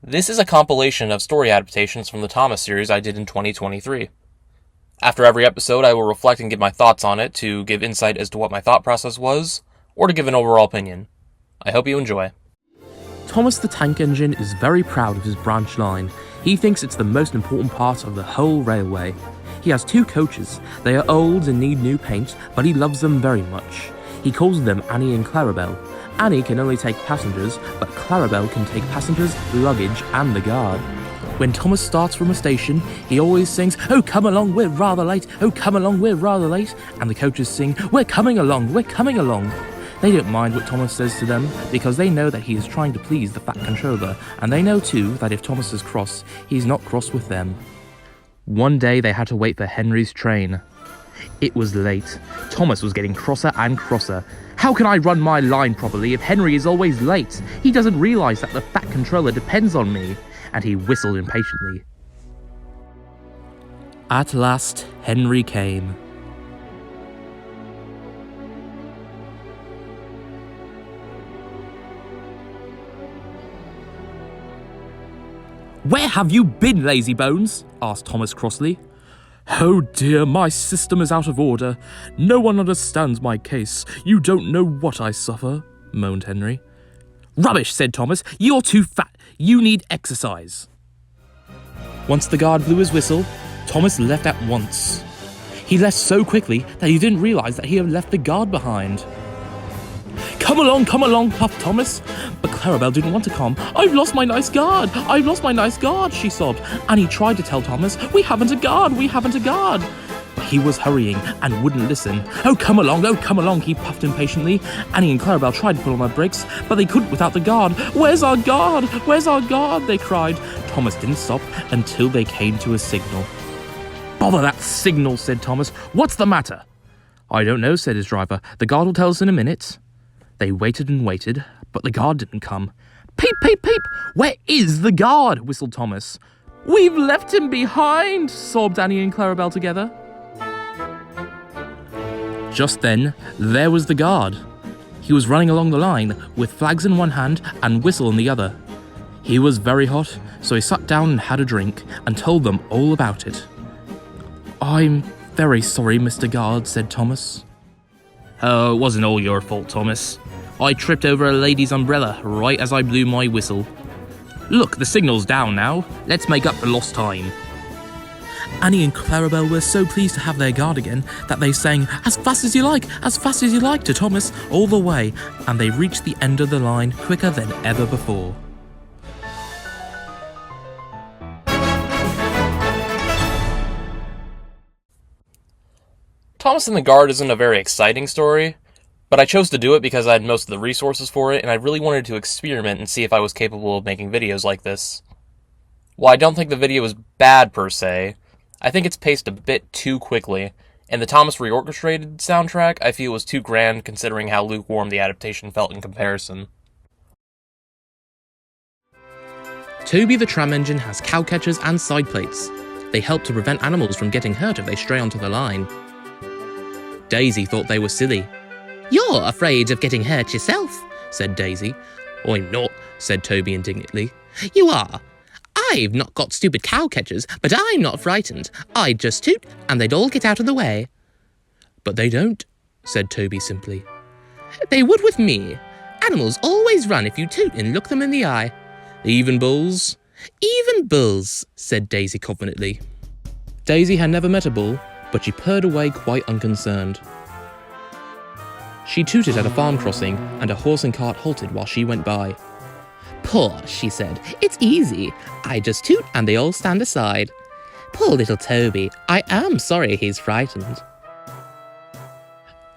This is a compilation of story adaptations from the Thomas series I did in 2023. After every episode, I will reflect and give my thoughts on it to give insight as to what my thought process was, or to give an overall opinion. I hope you enjoy. Thomas the Tank Engine is very proud of his branch line. He thinks it's the most important part of the whole railway. He has 2 coaches. They are old and need new paint, but he loves them very much. He calls them Annie and Clarabelle. Annie can only take passengers, but Clarabelle can take passengers, luggage, and the guard. When Thomas starts from a station, he always sings, "Oh, come along, we're rather late. Oh, come along, we're rather late." And the coaches sing, "We're coming along, we're coming along." They don't mind what Thomas says to them, because they know that he is trying to please the Fat Controller, and they know too that if Thomas is cross, he's not cross with them. One day they had to wait for Henry's train. It was late. Thomas was getting crosser and crosser. "How can I run my line properly if Henry is always late? He doesn't realise that the Fat Controller depends on me." And he whistled impatiently. At last, Henry came. "Where have you been, lazy bones?" asked Thomas crossly. "Oh dear, my system is out of order. No one understands my case. You don't know what I suffer," moaned Henry. "Rubbish," said Thomas. "You're too fat. You need exercise." Once the guard blew his whistle, Thomas left at once. He left so quickly that he didn't realise that he had left the guard behind. Come along, puffed Thomas. But Clarabelle didn't want to come. I've lost my nice guard, she sobbed. And he tried to tell Thomas, we haven't a guard. But he was hurrying and wouldn't listen. Oh, come along, he puffed impatiently. Annie and Clarabelle tried to put on their brakes, but they couldn't without the guard. Where's our guard? They cried. Thomas didn't stop until they came to a signal. Bother that signal, said Thomas. What's the matter? I don't know, said his driver. The guard will tell us in a minute. They waited and waited, but the guard didn't come. Peep, peep, peep! Where is the guard? Whistled Thomas. We've left him behind, sobbed Annie and Clarabelle together. Just then, there was the guard. He was running along the line, with flags in one hand and whistle in the other. He was very hot, so he sat down and had a drink, and told them all about it. I'm very sorry, Mr. Guard, said Thomas. Oh, it wasn't all your fault, Thomas. I tripped over a lady's umbrella right as I blew my whistle. Look, the signal's down now. Let's make up for lost time. Annie and Clarabelle were so pleased to have their guard again that they sang, as fast as you like, to Thomas all the way, and they reached the end of the line quicker than ever before. Thomas and the Guard isn't a very exciting story, but I chose to do it because I had most of the resources for it, and I really wanted to experiment and see if I was capable of making videos like this. While I don't think the video is bad per se, I think it's paced a bit too quickly, and the Thomas reorchestrated soundtrack I feel was too grand considering how lukewarm the adaptation felt in comparison. Toby the tram engine has cow catchers and side plates. They help to prevent animals from getting hurt if they stray onto the line. Daisy thought they were silly. You're afraid of getting hurt yourself, said Daisy. I'm not, said Toby indignantly. You are. I've not got stupid cow catchers, but I'm not frightened. I'd just toot, and they'd all get out of the way. But they don't, said Toby simply. They would with me. Animals always run if you toot and look them in the eye. Even bulls? Even bulls, said Daisy confidently. Daisy had never met a bull, but she purred away quite unconcerned. She tooted at a farm crossing, and a horse and cart halted while she went by. Poor, she said. It's easy. I just toot and they all stand aside. Poor little Toby. I am sorry he's frightened.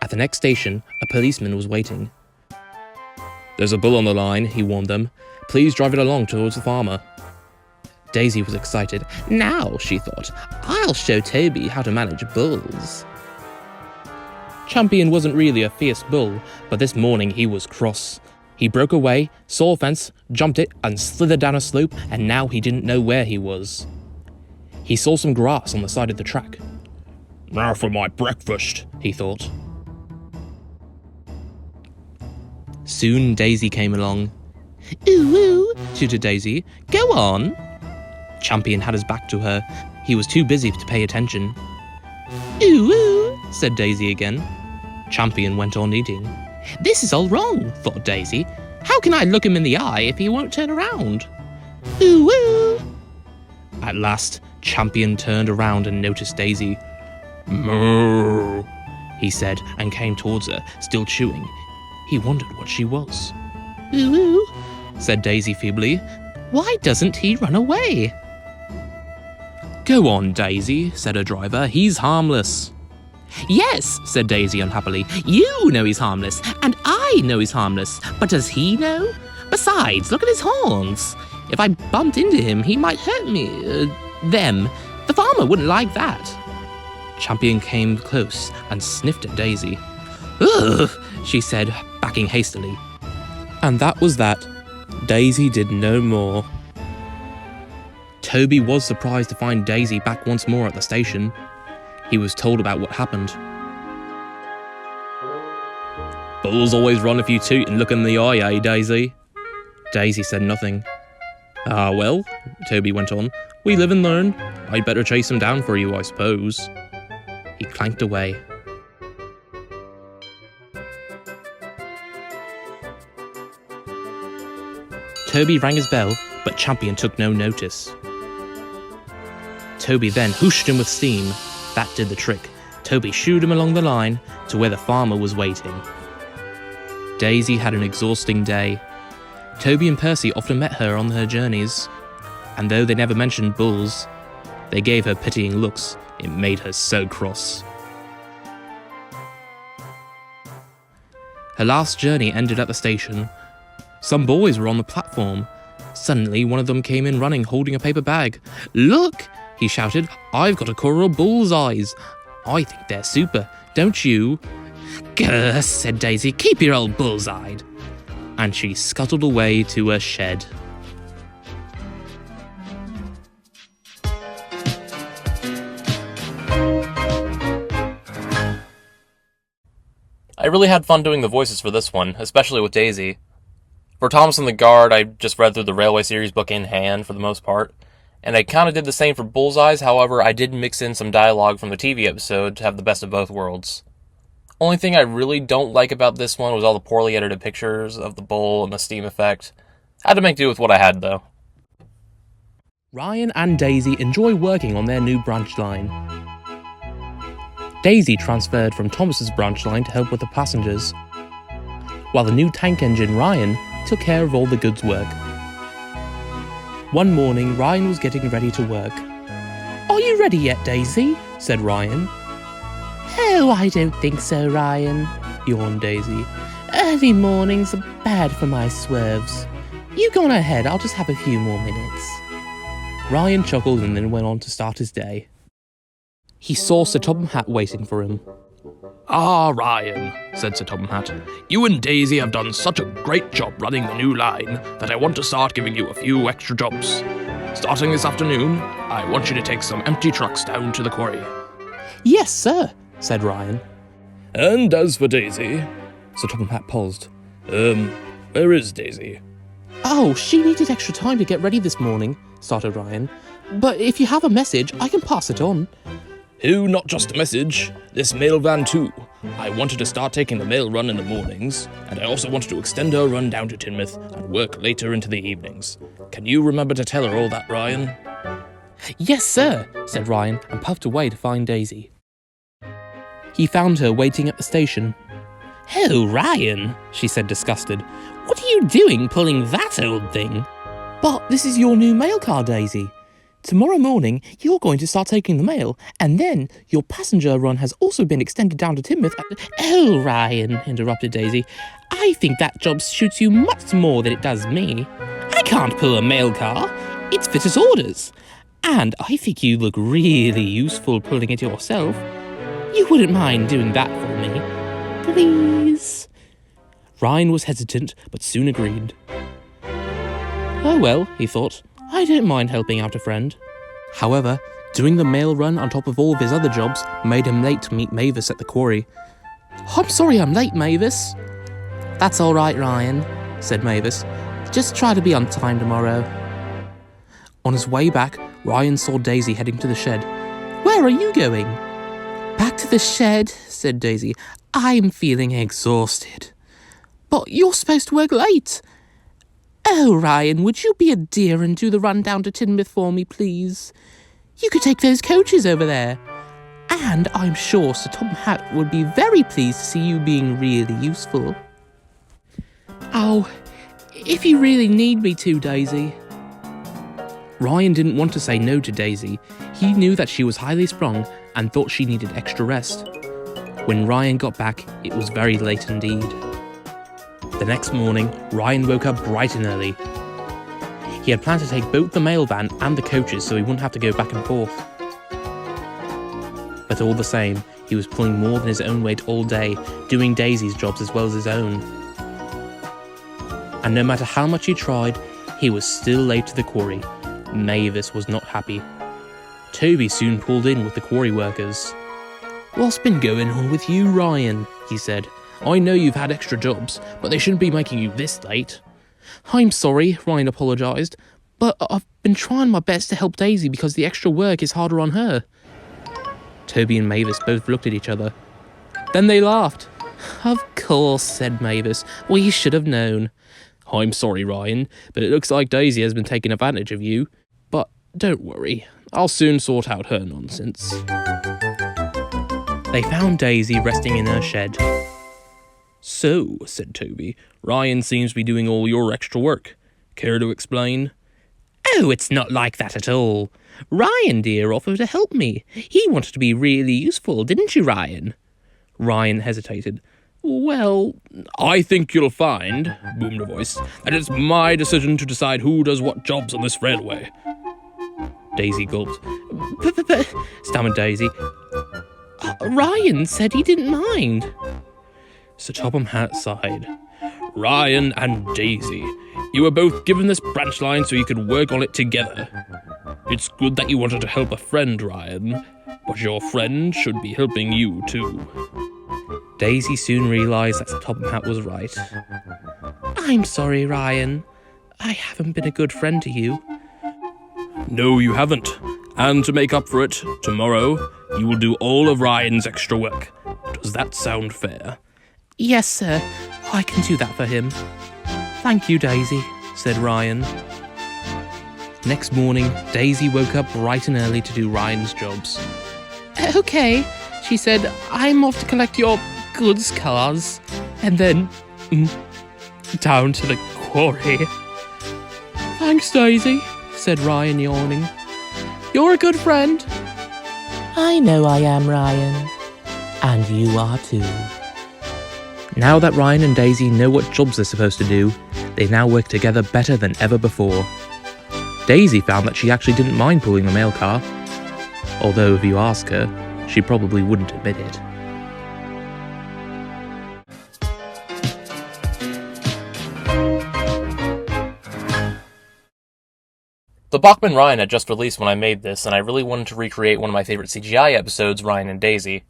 At the next station, a policeman was waiting. There's a bull on the line, he warned them. Please drive it along towards the farmer. Daisy was excited. Now, she thought, I'll show Toby how to manage bulls. Champion wasn't really a fierce bull, but this morning he was cross. He broke away, saw a fence, jumped it, and slithered down a slope, and now he didn't know where he was. He saw some grass on the side of the track. Now for my breakfast, he thought. Soon Daisy came along. Ooh, ooh, tooted Daisy. Go on. Champion had his back to her. He was too busy to pay attention. Ooh, ooh, said Daisy again. Champion went on eating. This is all wrong, thought Daisy. How can I look him in the eye if he won't turn around? Ooh, ooh. At last, Champion turned around and noticed Daisy. Moo, he said, and came towards her, still chewing. He wondered what she was. Ooh, ooh, said Daisy feebly. Why doesn't he run away? Go on, Daisy, said her driver. He's harmless. Yes, said Daisy unhappily. You know he's harmless, and I know he's harmless, but does he know? Besides, look at his horns. If I bumped into him, he might hurt me. Them. The farmer wouldn't like that. Champion came close and sniffed at Daisy. Ugh, she said, backing hastily. And that was that. Daisy did no more. Toby was surprised to find Daisy back once more at the station. He was told about what happened. Bulls always run if you toot and look in the eye, eh, Daisy? Daisy said nothing. Ah, well, Toby went on, we live and learn. I'd better chase him down for you, I suppose. He clanked away. Toby rang his bell, but Champion took no notice. Toby then whooshed him with steam. That did the trick. Toby shooed him along the line to where the farmer was waiting. Daisy had an exhausting day. Toby and Percy often met her on her journeys, and though they never mentioned bulls, they gave her pitying looks. It made her so cross. Her last journey ended at the station. Some boys were on the platform. Suddenly, one of them came in running, holding a paper bag. Look, he shouted, I've got a coral bull's eyes. I think they're super, don't you? Grr, said Daisy, keep your old bull's-eyed. And she scuttled away to her shed. I really had fun doing the voices for this one, especially with Daisy. For Thomas and the Guard, I just read through the Railway series book in hand for the most part, and I kind of did the same for Bullseye's. However, I did mix in some dialogue from the TV episode to have the best of both worlds. Only thing I really don't like about this one was all the poorly edited pictures of the bull and the steam effect. Had to make do with what I had, though. Ryan and Daisy enjoy working on their new branch line. Daisy transferred from Thomas's branch line to help with the passengers, while the new tank engine Ryan took care of all the goods work. One morning, Ryan was getting ready to work. Are you ready yet, Daisy? Said Ryan. Oh, I don't think so, Ryan, yawned Daisy. Early mornings are bad for my swerves. You go on ahead, I'll just have a few more minutes. Ryan chuckled and then went on to start his day. He saw Sir Topham Hatt waiting for him. Ah, Ryan, said Sir Topham Hatt, you and Daisy have done such a great job running the new line that I want to start giving you a few extra jobs. Starting this afternoon, I want you to take some empty trucks down to the quarry. Yes, sir, said Ryan. And as for Daisy, Sir Topham Hatt paused. Where is Daisy? Oh, she needed extra time to get ready this morning, started Ryan. But if you have a message, I can pass it on. Oh, not just a message. This mail van too. I wanted to start taking the mail run in the mornings, and I also wanted to extend her run down to Teignmouth and work later into the evenings. Can you remember to tell her all that, Ryan? Yes, sir, said Ryan, and puffed away to find Daisy. He found her waiting at the station. Oh, Ryan, she said, disgusted. What are you doing pulling that old thing? But this is your new mail car, Daisy. Tomorrow morning, you're going to start taking the mail, and then your passenger run has also been extended down to Teignmouth. Oh, Ryan, interrupted Daisy. I think that job suits you much more than it does me. I can't pull a mail car. It's fit as orders. And I think you look really useful pulling it yourself. You wouldn't mind doing that for me, please? Ryan was hesitant, but soon agreed. Oh well, he thought. I don't mind helping out a friend. However, doing the mail run on top of all of his other jobs made him late to meet Mavis at the quarry. I'm sorry I'm late, Mavis. That's all right, Ryan, said Mavis. Just try to be on time tomorrow. On his way back, Ryan saw Daisy heading to the shed. Where are you going? Back to the shed, said Daisy. I'm feeling exhausted. But you're supposed to work late. Oh, Ryan, would you be a dear and do the run down to Tidmouth for me, please? You could take those coaches over there. And I'm sure Sir Tom Hat would be very pleased to see you being really useful. Oh, if you really need me to, Daisy. Ryan didn't want to say no to Daisy. He knew that she was highly sprung and thought she needed extra rest. When Ryan got back, it was very late indeed. The next morning, Ryan woke up bright and early. He had planned to take both the mail van and the coaches so he wouldn't have to go back and forth. But all the same, he was pulling more than his own weight all day, doing Daisy's jobs as well as his own. And no matter how much he tried, he was still late to the quarry. Mavis was not happy. Toby soon pulled in with the quarry workers. "What's been going on with you, Ryan?" he said. "I know you've had extra jobs, but they shouldn't be making you this late." "I'm sorry," Ryan apologised, "but I've been trying my best to help Daisy because the extra work is harder on her." Toby and Mavis both looked at each other. Then they laughed. "Of course," said Mavis. "We should have known." "I'm sorry, Ryan, but it looks like Daisy has been taking advantage of you. But don't worry, I'll soon sort out her nonsense." They found Daisy resting in her shed. "So," said Toby, "Ryan seems to be doing all your extra work. Care to explain?" "Oh, it's not like that at all. Ryan, dear, offered to help me. He wanted to be really useful, didn't you, Ryan?" Ryan hesitated. "Well, I think you'll find," boomed a voice, "that it's my decision to decide who does what jobs on this railway." Daisy gulped. But, stammered Daisy. "Ryan said he didn't mind." Sir Topham Hatt sighed. "Ryan and Daisy, you were both given this branch line so you could work on it together. It's good that you wanted to help a friend, Ryan, but your friend should be helping you too." Daisy soon realised that Sir Topham Hatt was right. "I'm sorry, Ryan. I haven't been a good friend to you." "No, you haven't. And to make up for it, tomorrow, you will do all of Ryan's extra work. Does that sound fair?" "Yes, sir. I can do that for him." "Thank you, Daisy," said Ryan. Next morning, Daisy woke up bright and early to do Ryan's jobs. "Okay," she said, "I'm off to collect your goods cars. And then, down to the quarry." "Thanks, Daisy," said Ryan, yawning. "You're a good friend." I know I am, Ryan. And you are too. Now that Ryan and Daisy know what jobs they're supposed to do, they now work together better than ever before. Daisy found that she actually didn't mind pulling the mail car, although if you ask her, she probably wouldn't admit it. The Bachman Ryan had just released when I made this, and I really wanted to recreate one of my favorite CGI episodes, Ryan and Daisy.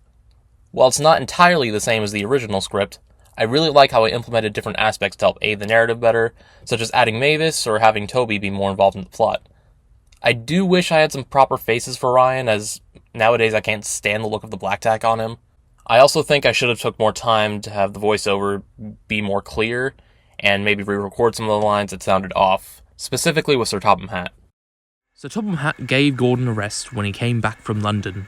While it's not entirely the same as the original script, I really like how I implemented different aspects to help aid the narrative better, such as adding Mavis or having Toby be more involved in the plot. I do wish I had some proper faces for Ryan, as nowadays I can't stand the look of the black tack on him. I also think I should have took more time to have the voiceover be more clear, and maybe re-record some of the lines that sounded off, specifically with Sir Topham Hatt. Sir Topham Hatt gave Gordon a rest when he came back from London.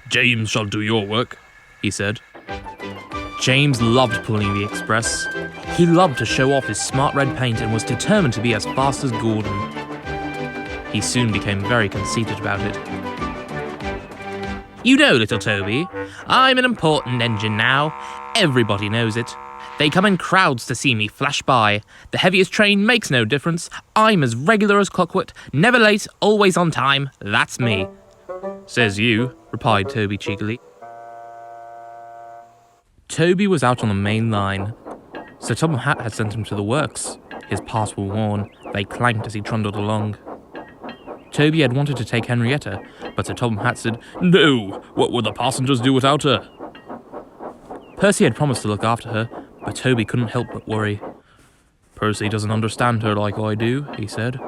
"James shall do your work," he said. James loved pulling the express. He loved to show off his smart red paint and was determined to be as fast as Gordon. He soon became very conceited about it. "You know, little Toby, I'm an important engine now. Everybody knows it. They come in crowds to see me flash by. The heaviest train makes no difference. I'm as regular as clockwork, never late, always on time. That's me." "Says you," replied Toby cheekily. Toby was out on the main line. Sir Topham Hatt had sent him to the works. His paws were worn. They clanked as he trundled along. Toby had wanted to take Henrietta, but Sir Topham Hatt said, "No, what would the passengers do without her?" Percy had promised to look after her, but Toby couldn't help but worry. Percy doesn't understand her like I do, he said.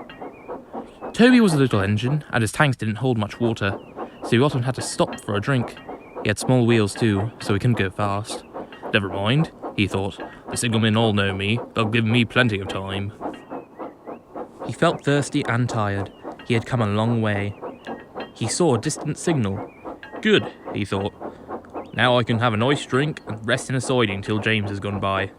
Toby was a little engine, and his tanks didn't hold much water, so he often had to stop for a drink. He had small wheels too, so he couldn't go fast. Never mind, he thought. The signalmen all know me. They'll give me plenty of time. He felt thirsty and tired. He had come a long way. He saw a distant signal. Good, he thought. Now I can have a nice drink and rest in a siding till James has gone by.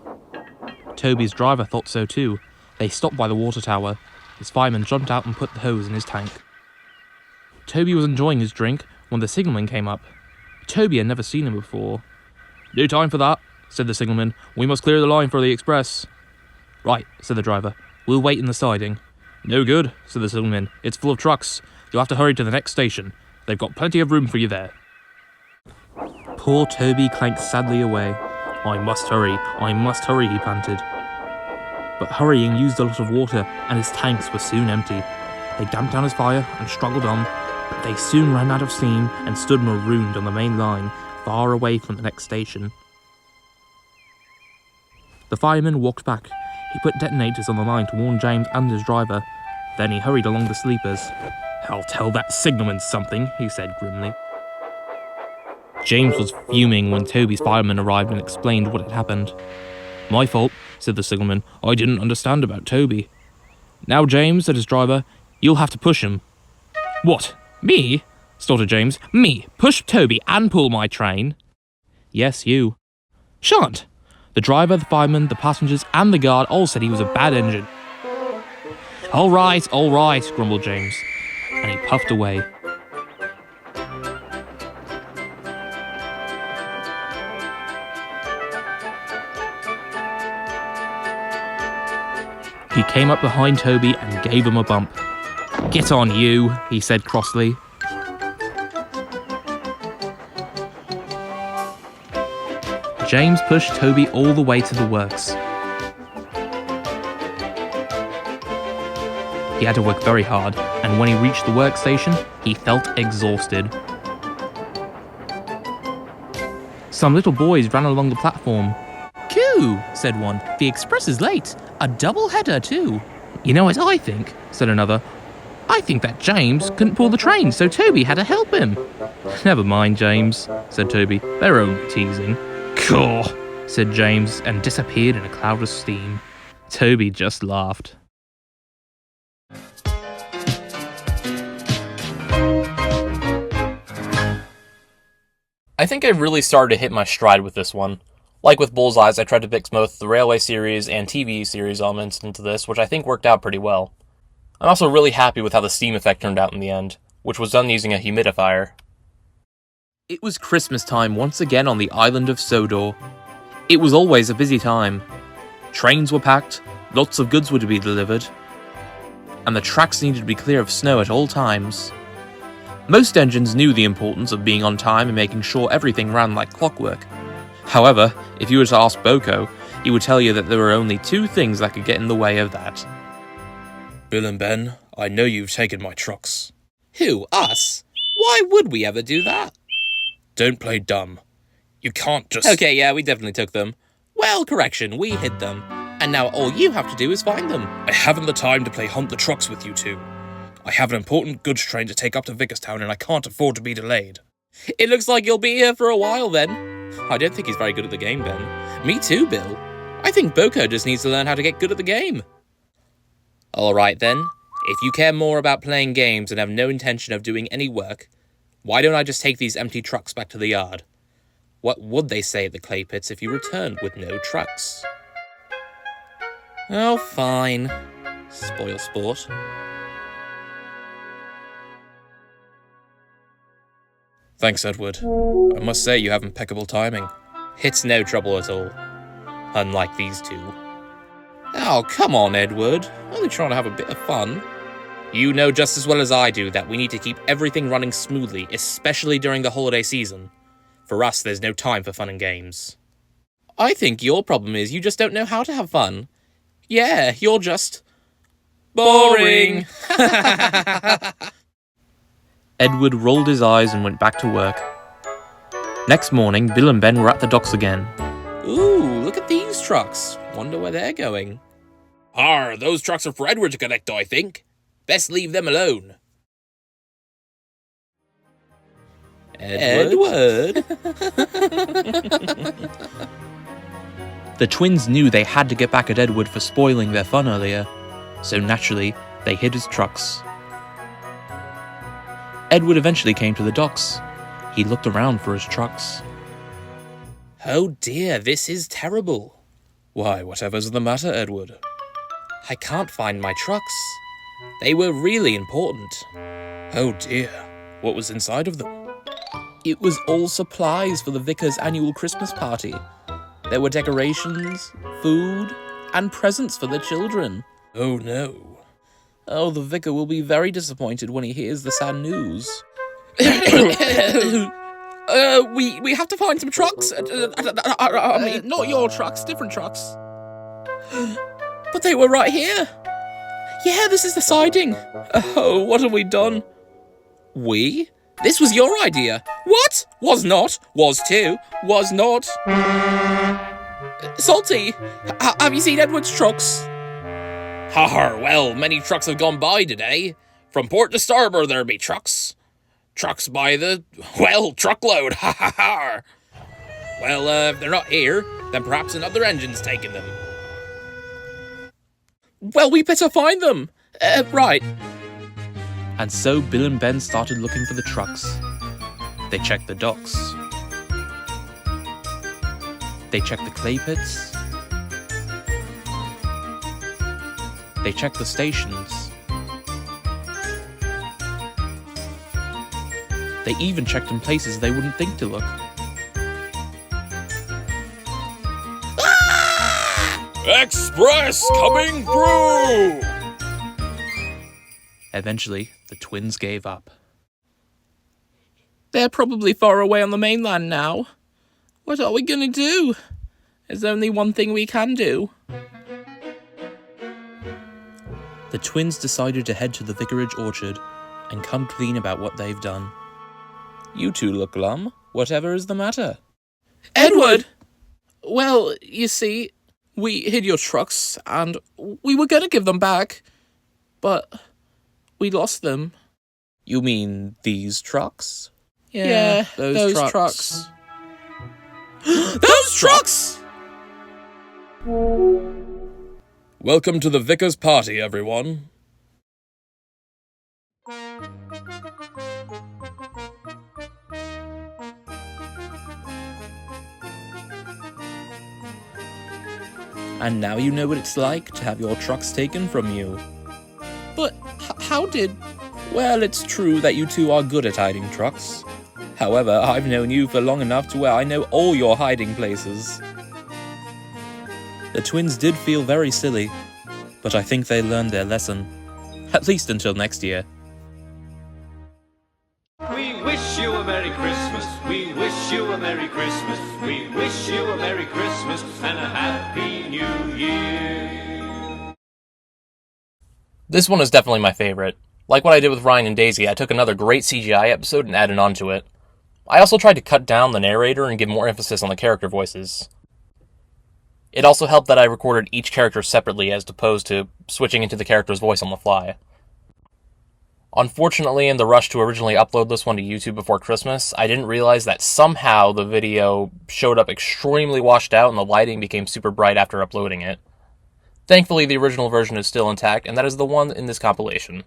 Toby's driver thought so too. They stopped by the water tower. His fireman jumped out and put the hose in his tank. Toby was enjoying his drink when the signalman came up. Toby had never seen him before. No time for that, said the signalman. We must clear the line for the express. Right, said the driver. We'll wait in the siding. No good, said the signalman. It's full of trucks. You'll have to hurry to the next station. They've got plenty of room for you there. Poor Toby clanked sadly away. I must hurry, he panted. But hurrying used a lot of water, and his tanks were soon empty. They damped down his fire and struggled on, but they soon ran out of steam and stood marooned on the main line, far away from the next station. The fireman walked back. He put detonators on the line to warn James and his driver. Then he hurried along the sleepers. I'll tell that signalman something, he said grimly. James was fuming when Toby's fireman arrived and explained what had happened. My fault, said the signalman. I didn't understand about Toby. Now, James, said his driver, you'll have to push him. What? Me? Stuttered James. Me? Push Toby and pull my train? Yes, you. Shan't. The driver, the fireman, the passengers, and the guard all said he was a bad engine. All right, grumbled James, and he puffed away. He came up behind Toby and gave him a bump. Get on, you, he said crossly. James pushed Toby all the way to the works. He had to work very hard, and when he reached the workstation, he felt exhausted. Some little boys ran along the platform. Coo, said one. The express is late. A double header, too. You know what I think, said another. I think that James couldn't pull the train, so Toby had to help him. Never mind, James, said Toby. They're only teasing. Caw, said James, and disappeared in a cloud of steam. Toby just laughed. I think I really started to hit my stride with this one. Like with Bullseyes, I tried to mix both the Railway series and TV series elements into this, which I think worked out pretty well. I'm also really happy with how the steam effect turned out in the end, which was done using a humidifier. It was Christmas time once again on the island of Sodor. It was always a busy time. Trains were packed, lots of goods were to be delivered, and the tracks needed to be clear of snow at all times. Most engines knew the importance of being on time and making sure everything ran like clockwork. However, if you were to ask Boko, he would tell you that there were only two things that could get in the way of that. Bill and Ben, I know you've taken my trucks. Who, us? Why would we ever do that? Don't play dumb. You can't just... Okay, yeah, we definitely took them. Well, correction, we hid them. And now all you have to do is find them. I haven't the time to play hunt the trucks with you two. I have an important goods train to take up to Vickerstown and I can't afford to be delayed. It looks like you'll be here for a while then. I don't think he's very good at the game, Ben. Me too, Bill. I think Boko just needs to learn how to get good at the game. Alright then, if you care more about playing games and have no intention of doing any work, why don't I just take these empty trucks back to the yard? What would they say at the clay pits if you returned with no trucks? Oh, fine. Spoil sport. Thanks, Edward. I must say you have impeccable timing. It's no trouble at all. Unlike these two. Oh, come on, Edward. Only trying to have a bit of fun. You know just as well as I do that we need to keep everything running smoothly, especially during the holiday season. For us, there's no time for fun and games. I think your problem is you just don't know how to have fun. Yeah, you're just... boring! Edward rolled his eyes and went back to work. Next morning, Bill and Ben were at the docks again. Ooh, look at these trucks. Wonder where they're going. Those trucks are for Edward to collect, I think. Best leave them alone. Edward? The twins knew they had to get back at Edward for spoiling their fun earlier, so naturally, they hid his trucks. Edward eventually came to the docks. He looked around for his trucks. Oh dear, this is terrible. Why, whatever's the matter, Edward? I can't find my trucks. They were really important. Oh dear, what was inside of them? It was all supplies for the vicar's annual Christmas party. There were decorations, food, and presents for the children. Oh no. Oh, the vicar will be very disappointed when he hears the sad news. We have to find some trucks. I mean, not your trucks, different trucks. But they were right here. Yeah, this is the siding. Oh, what have we done? We? This was your idea. What? Was not. Was too. Was not. Salty, have you seen Edward's trucks? Well, many trucks have gone by today. From port to starboard there be trucks. Trucks by the, truckload. Well, if they're not here, then perhaps another engine's taken them. Well, we better find them. Right. And so Bill and Ben started looking for the trucks. They checked the docks. They checked the clay pits. They checked the stations. They even checked in places they wouldn't think to look. Express coming through! Eventually, the twins gave up. They're probably far away on the mainland now. What are we gonna do? There's only one thing we can do. The twins decided to head to the vicarage orchard and come clean about what they've done. You two look glum. Whatever is the matter? Edward! Well, you see, we hid your trucks, and we were gonna give them back, but we lost them. You mean these trucks? Yeah, those trucks. Those trucks! Welcome to the vicar's party, everyone. And now you know what it's like to have your trucks taken from you. But how did... Well, it's true that you two are good at hiding trucks. However, I've known you for long enough to where I know all your hiding places. The twins did feel very silly, but I think they learned their lesson. At least until next year. We wish you a Merry Christmas. We wish you a Merry Christmas. We wish you a Merry Christmas and a Happy New Year. This one is definitely my favorite. Like what I did with Ryan and Daisy, I took another great CGI episode and added on to it. I also tried to cut down the narrator and give more emphasis on the character voices. It also helped that I recorded each character separately as opposed to switching into the character's voice on the fly. Unfortunately, in the rush to originally upload this one to YouTube before Christmas, I didn't realize that somehow the video showed up extremely washed out and the lighting became super bright after uploading it. Thankfully, the original version is still intact, and that is the one in this compilation.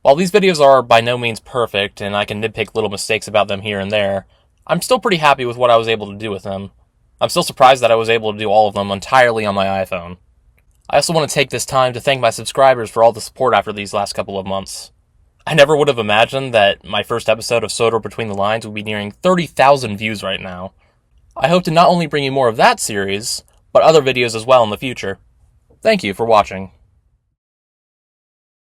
While these videos are by no means perfect, and I can nitpick little mistakes about them here and there, I'm still pretty happy with what I was able to do with them. I'm still surprised that I was able to do all of them entirely on my iPhone. I also want to take this time to thank my subscribers for all the support after these last couple of months. I never would have imagined that my first episode of Soda Between the Lines would be nearing 30,000 views right now. I hope to not only bring you more of that series, but other videos as well in the future. Thank you for watching.